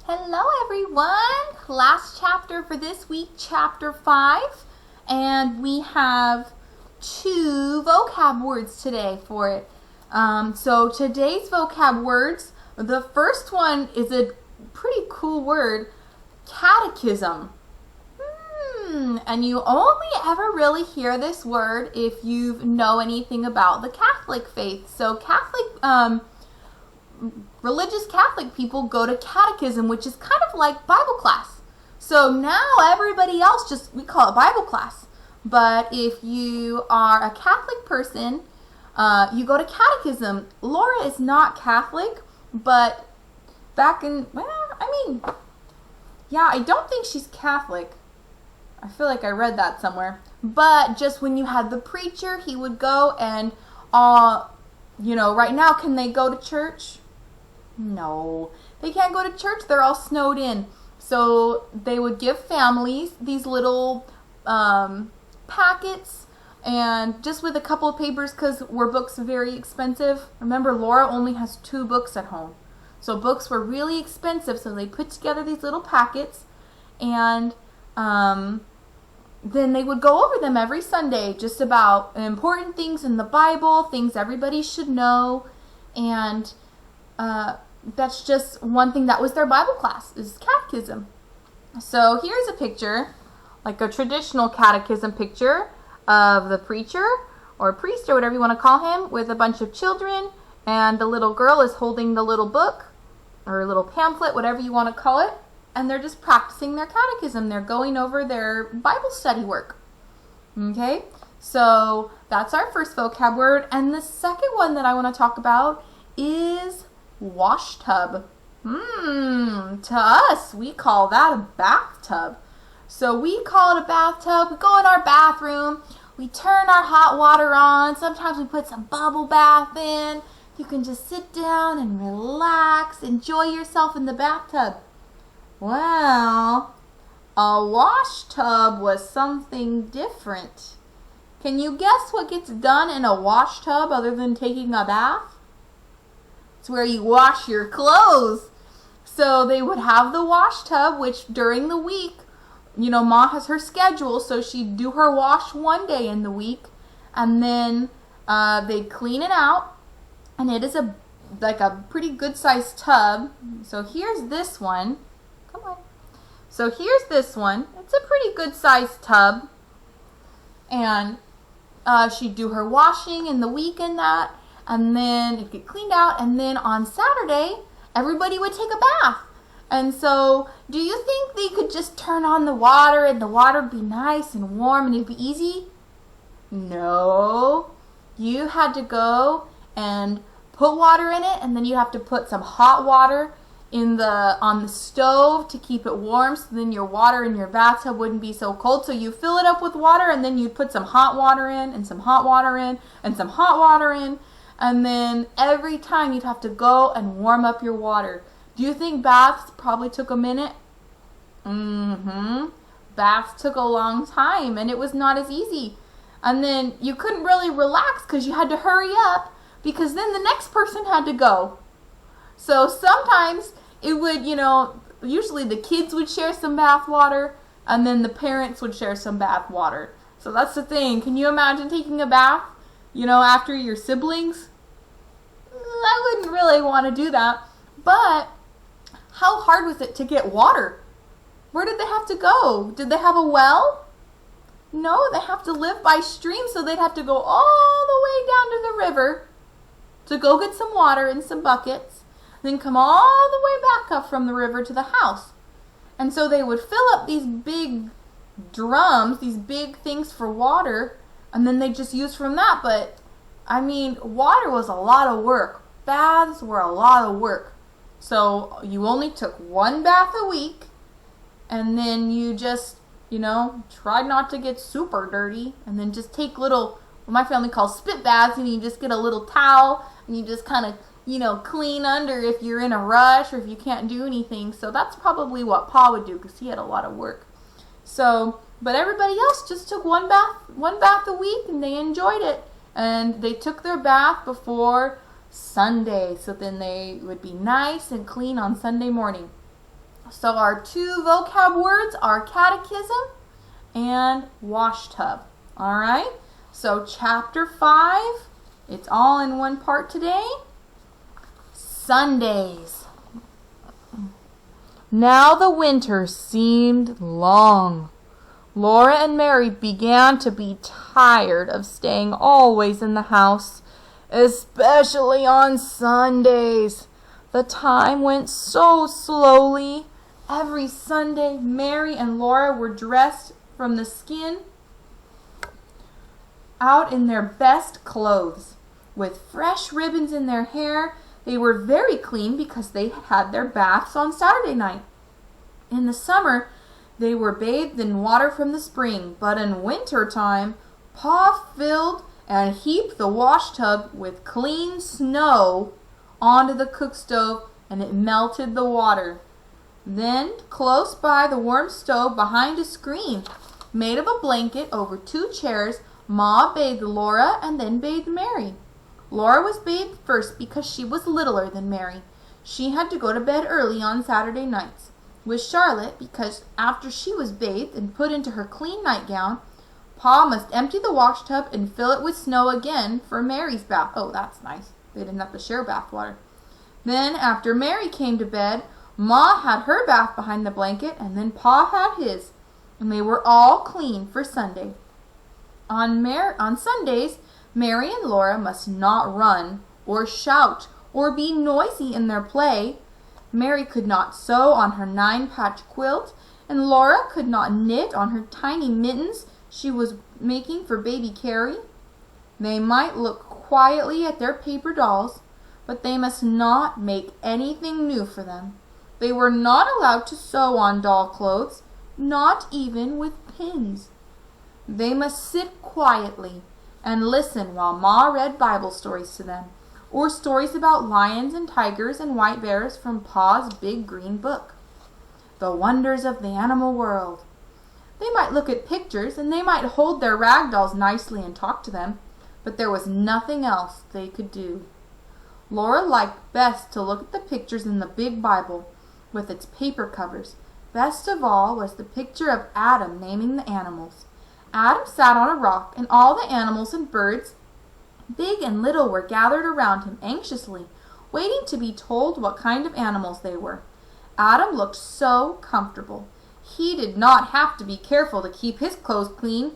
Hello everyone! Last chapter for this week, chapter 5, and we have 2 vocab words today for it. So today's vocab words, the first one is a pretty cool word, catechism. And you only ever really hear this word if you know anything about the Catholic faith. So religious Catholic people go to catechism, which is kind of like Bible class. So now everybody else we call it Bible class. But if you are a Catholic person, you go to catechism. Laura is not Catholic, but I don't think she's Catholic. I feel like I read that somewhere. But just when you had the preacher, he would go and, right now, can they go to church? No, they can't go to church. They're all snowed in. So they would give families these little packets, and just with a couple of papers, because were books very expensive. Remember, Laura only has 2 books at home. So books were really expensive, so they put together these little packets, and then they would go over them every Sunday, just about important things in the Bible, things everybody should know, and that's just one thing that was their Bible class, is catechism. So here's a picture, like a traditional catechism picture of the preacher or priest or whatever you want to call him, with a bunch of children, and the little girl is holding the little book or little pamphlet, whatever you want to call it, and they're just practicing their catechism. They're going over their Bible study work. Okay, so that's our first vocab word, and the second one that I want to talk about is washtub. To us, we call that a bathtub. So we call it a bathtub. We go in our bathroom, we turn our hot water on, sometimes we put some bubble bath in. You can just sit down and relax, enjoy yourself in the bathtub. Well, a washtub was something different. Can you guess what gets done in a washtub other than taking a bath? It's where you wash your clothes. So they would have the washtub, which during the week, Mom has her schedule, so she'd do her wash one day in the week, and then they'd clean it out, and it is a pretty good sized tub. So here's this one. Come on. So here's this one. It's a pretty good sized tub, and she'd do her washing in the week in that, and then it'd get cleaned out, and then on Saturday, everybody would take a bath. And so, do you think they could just turn on the water and the water would be nice and warm and it'd be easy? No. You had to go and put water in it, and then you have to put some hot water on the stove to keep it warm, so then your water in your bathtub wouldn't be so cold. So you fill it up with water, and then you'd put some hot water in, and some hot water in, and some hot water in. And then every time you'd have to go and warm up your water. Do you think baths probably took a minute? Baths took a long time, and it was not as easy. And then you couldn't really relax because you had to hurry up, because then the next person had to go. So sometimes it would, usually the kids would share some bath water, and then the parents would share some bath water. So that's the thing. Can you imagine taking a bath, after your siblings? I wouldn't really want to do that. But how hard was it to get water? Where did they have to go? Did they have a well? No, they have to live by stream, so they'd have to go all the way down to the river to go get some water in some buckets, then come all the way back up from the river to the house. And so they would fill up these big drums, these big things for water, and then they just use from that. But water was a lot of work. Baths were a lot of work. So you only took 1 bath a week, and then you just, try not to get super dirty, and then just take little, what my family calls spit baths, and you just get a little towel, and you just kind of, clean under if you're in a rush or if you can't do anything. So that's probably what Pa would do, because he had a lot of work. So, but everybody else just took one bath a week, and they enjoyed it. And they took their bath before Sunday, so then they would be nice and clean on Sunday morning. So our two vocab words are catechism and washtub. All right? So chapter 5, it's all in one part today. Sundays. Now the winter seemed long. Laura and Mary began to be tired of staying always in the house, especially on Sundays. The time went so slowly. Every Sunday, Mary and Laura were dressed from the skin out in their best clothes. With fresh ribbons in their hair, they were very clean because they had their baths on Saturday night. In the summer, they were bathed in water from the spring, but in winter time, Pa filled and heaped the washtub with clean snow onto the cook stove, and it melted the water. Then, close by the warm stove behind a screen, made of a blanket over 2 chairs, Ma bathed Laura and then bathed Mary. Laura was bathed first because she was littler than Mary. She had to go to bed early on Saturday nights. With Charlotte, because after she was bathed and put into her clean nightgown, Pa must empty the washtub and fill it with snow again for Mary's bath. Oh, that's nice. They didn't have to share bath water. Then, after Mary came to bed, Ma had her bath behind the blanket, and then Pa had his, and they were all clean for Sunday. On Sundays, Mary and Laura must not run or shout or be noisy in their play. Mary could not sew on her 9-patch quilt, and Laura could not knit on her tiny mittens she was making for baby Carrie. They might look quietly at their paper dolls, but they must not make anything new for them. They were not allowed to sew on doll clothes, not even with pins. They must sit quietly and listen while Ma read Bible stories to them, or stories about lions and tigers and white bears from Pa's big green book, The Wonders of the Animal World. They might look at pictures, and they might hold their rag dolls nicely and talk to them, but there was nothing else they could do. Laura liked best to look at the pictures in the big Bible with its paper covers. Best of all was the picture of Adam naming the animals. Adam sat on a rock, and all the animals and birds, big and little, were gathered around him anxiously, waiting to be told what kind of animals they were. Adam looked so comfortable. He did not have to be careful to keep his clothes clean,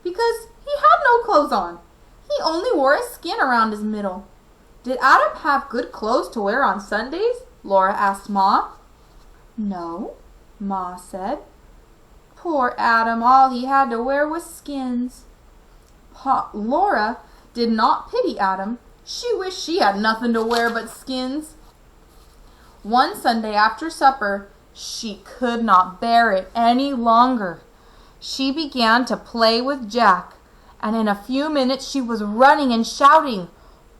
because he had no clothes on. He only wore a skin around his middle. Did Adam have good clothes to wear on Sundays? Laura asked Ma. No, Ma said. Poor Adam, all he had to wear was skins. Laura did not pity Adam. She wished she had nothing to wear but skins. One Sunday after supper, she could not bear it any longer. She began to play with Jack, and in a few minutes she was running and shouting.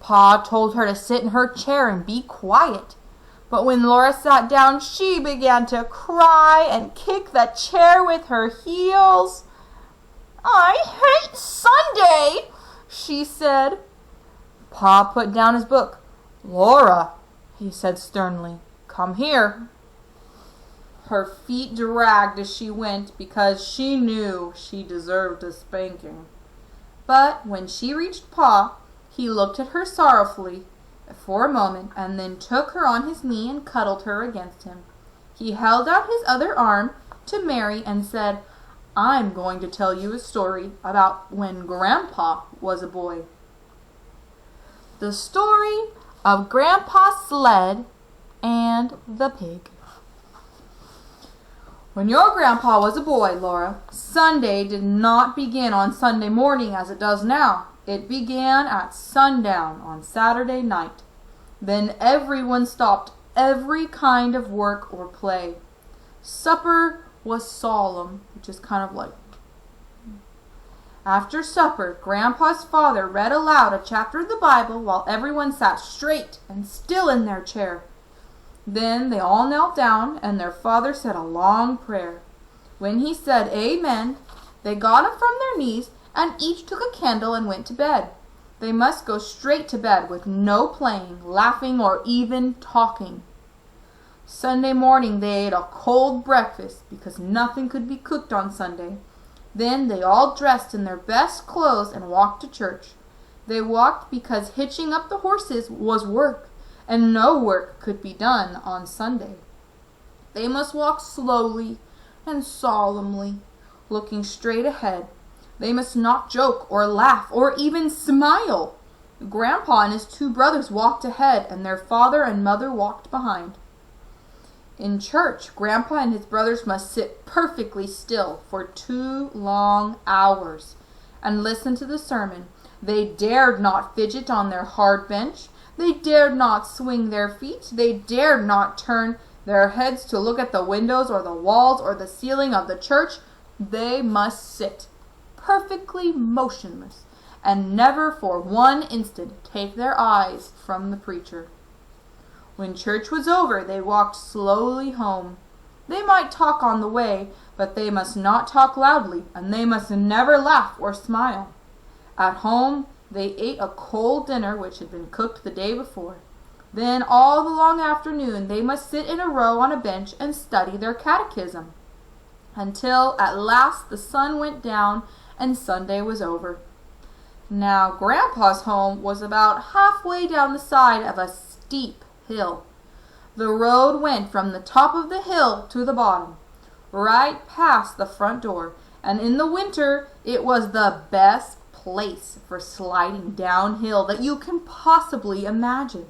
Pa told her to sit in her chair and be quiet. But when Laura sat down, she began to cry and kick the chair with her heels. I hate Sunday, she said. Pa put down his book. Laura, he said sternly, come here. Her feet dragged as she went because she knew she deserved a spanking. But when she reached Pa, he looked at her sorrowfully for a moment and then took her on his knee and cuddled her against him. He held out his other arm to Mary and said, I'm going to tell you a story about when Grandpa was a boy. The story of Grandpa's sled and the pig. When your grandpa was a boy, Laura, Sunday did not begin on Sunday morning as it does now. It began at sundown on Saturday night. Then everyone stopped every kind of work or play. Supper was solemn, which is kind of like... After supper, Grandpa's father read aloud a chapter of the Bible while everyone sat straight and still in their chair. Then they all knelt down, and their father said a long prayer. When he said amen, they got up from their knees and each took a candle and went to bed. They must go straight to bed with no playing, laughing, or even talking. Sunday morning they ate a cold breakfast because nothing could be cooked on Sunday. Then they all dressed in their best clothes and walked to church. They walked because hitching up the horses was work, and no work could be done on Sunday. They must walk slowly and solemnly, looking straight ahead. They must not joke or laugh or even smile. Grandpa and his two brothers walked ahead, and their father and mother walked behind. In church, Grandpa and his brothers must sit perfectly still for 2 long hours and listen to the sermon. They dared not fidget on their hard bench. They dared not swing their feet. They dared not turn their heads to look at the windows or the walls or the ceiling of the church. They must sit perfectly motionless and never for 1 instant take their eyes from the preacher. When church was over, they walked slowly home. They might talk on the way, but they must not talk loudly, and they must never laugh or smile. At home, they ate a cold dinner which had been cooked the day before. Then all the long afternoon they must sit in a row on a bench and study their catechism, until at last the sun went down and Sunday was over. Now Grandpa's home was about halfway down the side of a steep hill. The road went from the top of the hill to the bottom, right past the front door, and in the winter it was the best place for sliding downhill that you can possibly imagine.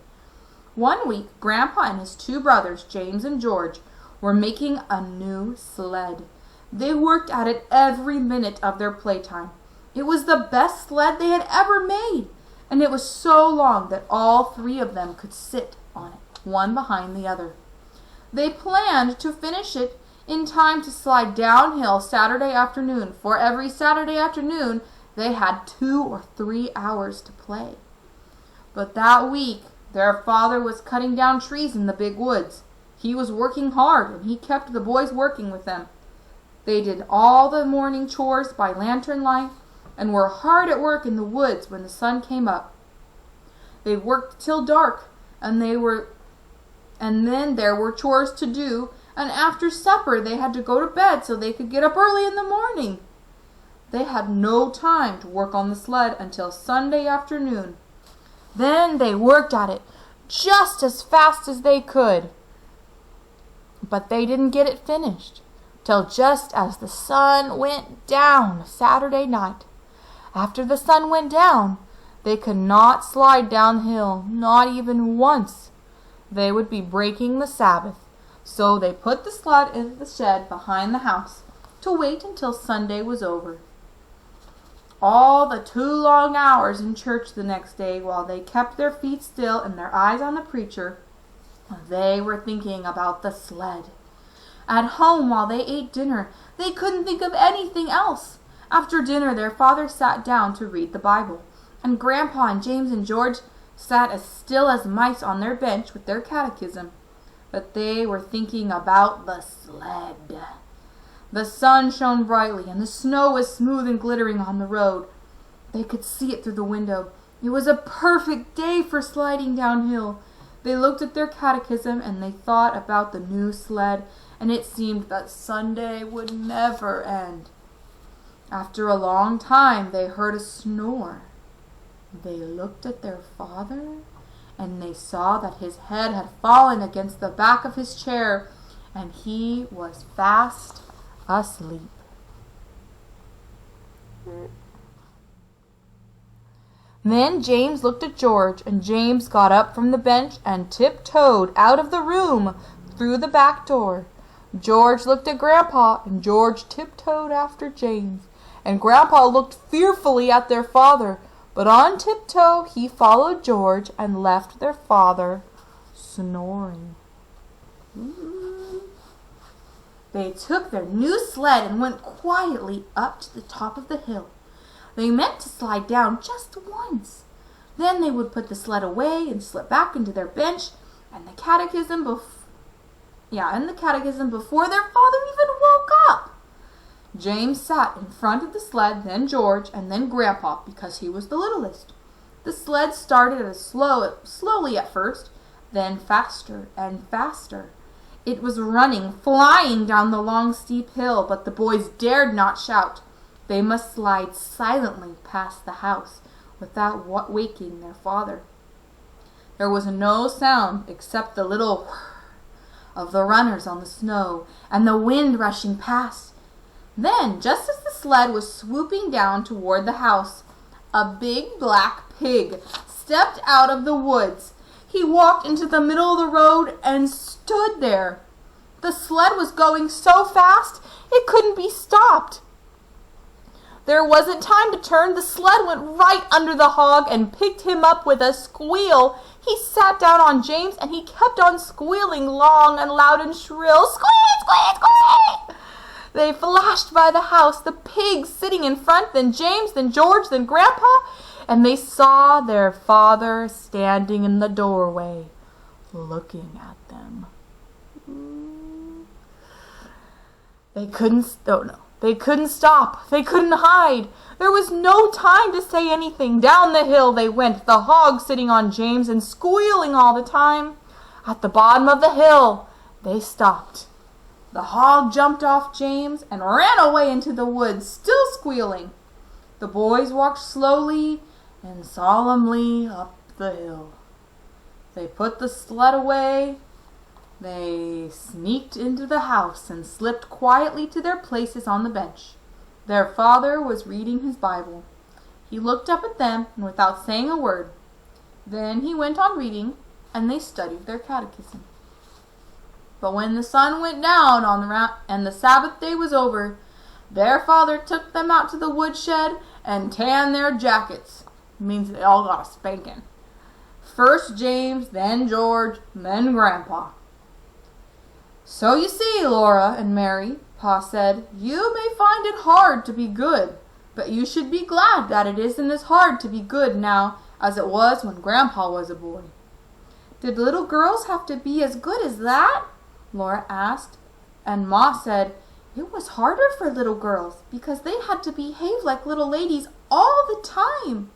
One week, Grandpa and his two brothers, James and George, were making a new sled. They worked at it every minute of their playtime. It was the best sled they had ever made, and it was so long that all 3 of them could sit on it, one behind the other. They planned to finish it in time to slide downhill Saturday afternoon, for every Saturday afternoon they had 2 or 3 hours to play. But that week, their father was cutting down trees in the big woods. He was working hard, and he kept the boys working with them. They did all the morning chores by lantern light, and were hard at work in the woods when the sun came up. They worked till dark, and then there were chores to do, and after supper they had to go to bed so they could get up early in the morning. They had no time to work on the sled until Sunday afternoon. Then they worked at it just as fast as they could. But they didn't get it finished till just as the sun went down Saturday night. After the sun went down, they could not slide downhill, not even once. They would be breaking the Sabbath, so they put the sled in the shed behind the house to wait until Sunday was over. All the 2 long hours in church the next day, while they kept their feet still and their eyes on the preacher, they were thinking about the sled. At home, while they ate dinner, they couldn't think of anything else. After dinner, their father sat down to read the Bible, and Grandpa and James and George sat as still as mice on their bench with their catechism. But they were thinking about the sled. The sun shone brightly, and the snow was smooth and glittering on the road. They could see it through the window. It was a perfect day for sliding downhill. They looked at their catechism, and they thought about the new sled, and it seemed that Sunday would never end. After a long time, they heard a snore. They looked at their father, and they saw that his head had fallen against the back of his chair, and he was fast asleep. Then James looked at George, and James got up from the bench and tiptoed out of the room through the back door. George looked at Grandpa, and George tiptoed after James, and Grandpa looked fearfully at their father, but on tiptoe he followed George and left their father snoring. They took their new sled and went quietly up to the top of the hill. They meant to slide down just once. Then they would put the sled away and slip back into their bench and the catechism before their father even woke up. James sat in front of the sled, then George, and then Grandpa, because he was the littlest. The sled started slowly at first, then faster and faster. It was running, flying down the long steep hill, but the boys dared not shout. They must slide silently past the house without waking their father. There was no sound except the little whir of the runners on the snow and the wind rushing past. Then, just as the sled was swooping down toward the house, a big black pig stepped out of the woods. He walked into the middle of the road and stood there. The sled was going so fast it couldn't be stopped. There wasn't time to turn. The sled went right under the hog and picked him up with a squeal. He sat down on James and he kept on squealing long and loud and shrill. Squeak, squeak, squeak! They flashed by the house, the pig sitting in front, then James, then George, then Grandpa, and they saw their father standing in the doorway, looking at them. They couldn't stop. They couldn't hide. There was no time to say anything. Down the hill they went, the hog sitting on James and squealing all the time. At the bottom of the hill, they stopped. The hog jumped off James and ran away into the woods, still squealing. The boys walked slowly and solemnly up the hill. They put the sled away. They sneaked into the house and slipped quietly to their places on the bench. Their father was reading his Bible. He looked up at them and without saying a word. Then he went on reading, and they studied their catechism. But when the sun went down and the Sabbath day was over, their father took them out to the woodshed and tanned their jackets. It means they all got a spanking. First James, then George, then Grandpa. So you see, Laura and Mary, Pa said, you may find it hard to be good, but you should be glad that it isn't as hard to be good now as it was when Grandpa was a boy. Did little girls have to be as good as that? Laura asked, and Ma said, it was harder for little girls because they had to behave like little ladies all the time.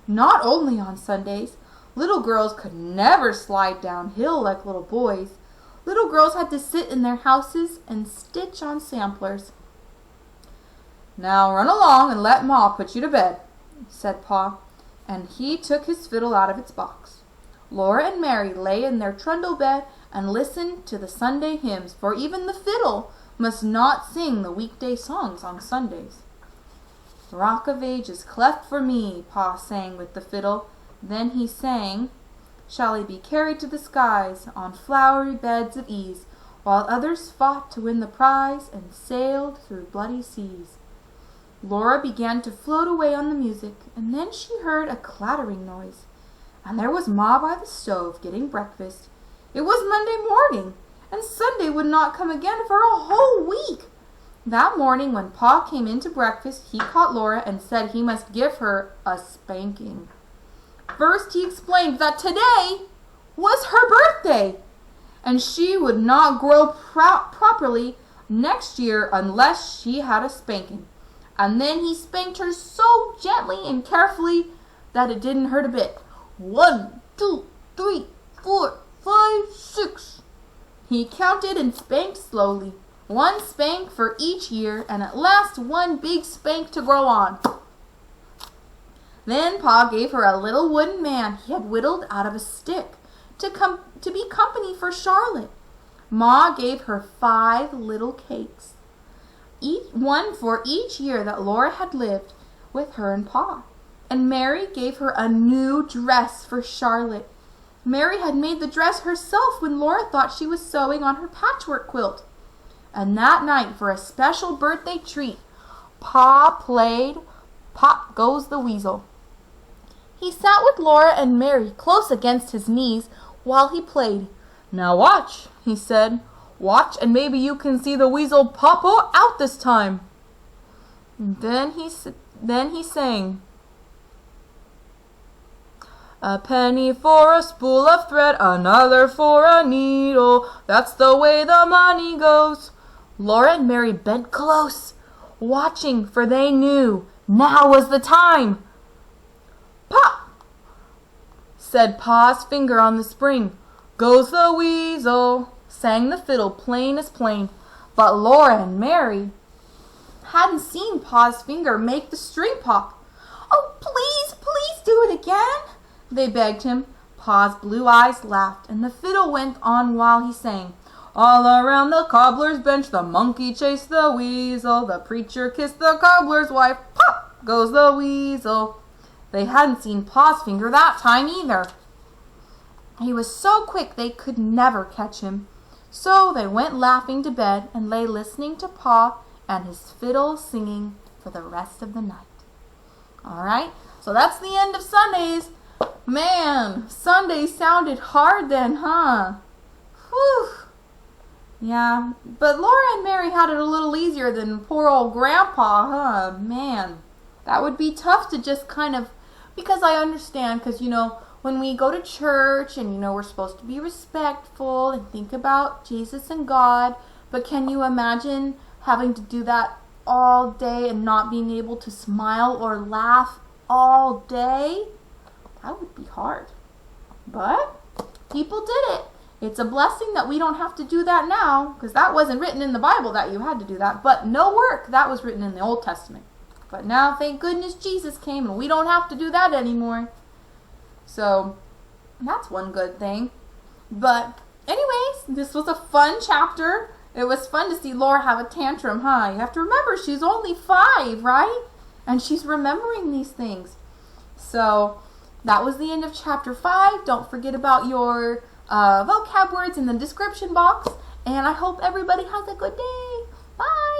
Not only on Sundays. Little girls could never slide downhill like little boys. Little girls had to sit in their houses and stitch on samplers. Now run along and let Ma put you to bed, said Pa, and he took his fiddle out of its box. Laura and Mary lay in their trundle bed and listened to the Sunday hymns, for even the fiddle must not sing the weekday songs on Sundays. Rock of Ages, cleft for me, Pa sang with the fiddle. Then he sang, shall he be carried to the skies on flowery beds of ease, while others fought to win the prize and sailed through bloody seas. Laura began to float away on the music, and then she heard a clattering noise, and there was Ma by the stove getting breakfast. It was Monday morning, and Sunday would not come again for a whole week. That morning when Pa came in to breakfast, he caught Laura and said he must give her a spanking. First he explained that today was her birthday, and she would not grow properly next year unless she had a spanking. And then he spanked her so gently and carefully that it didn't hurt a bit. 1, 2, 3, 4, 5, 6. He counted and spanked slowly. 1 spank for each year, and at last 1 big spank to grow on. Then Pa gave her a little wooden man he had whittled out of a stick to be company for Charlotte. Ma gave her 5 little cakes, one for each year that Laura had lived with her and Pa. And Mary gave her a new dress for Charlotte. Mary had made the dress herself when Laura thought she was sewing on her patchwork quilt. And that night, for a special birthday treat, Pa played Pop Goes the Weasel. He sat with Laura and Mary close against his knees while he played. Now watch, he said. Watch, and maybe you can see the weasel pop out this time. Then he sang. A penny for a spool of thread, another for a needle. That's the way the money goes. Laura and Mary bent close, watching, for they knew now was the time. Pop! Said Pa's finger on the spring. Goes the weasel, sang the fiddle plain as plain. But Laura and Mary hadn't seen Pa's finger make the string pop. "Oh, please, please do it again," they begged him. Pa's blue eyes laughed, and the fiddle went on while he sang. "All around the cobbler's bench, the monkey chased the weasel. The preacher kissed the cobbler's wife. Pop goes the weasel." They hadn't seen Pa's finger that time either. He was so quick they could never catch him. So they went laughing to bed and lay listening to Pa and his fiddle singing for the rest of the night. All right, so that's the end of Sundays. Man, Sunday sounded hard then, huh? Whew. Yeah, but Laura and Mary had it a little easier than poor old Grandpa, huh? Man, that would be tough to just kind of, because I understand, because, when we go to church and, we're supposed to be respectful and think about Jesus and God, but can you imagine having to do that all day and not being able to smile or laugh all day? That would be hard. But people did it. It's a blessing that we don't have to do that now, because that wasn't written in the Bible that you had to do that. But no work, that was written in the Old Testament. But now, thank goodness Jesus came and we don't have to do that anymore. So that's one good thing. But anyways, this was a fun chapter. It was fun to see Laura have a tantrum, huh? You have to remember, she's only 5, right? And she's remembering these things. So that was the end of chapter 5. Don't forget about your vocab words in the description box. And I hope everybody has a good day. Bye.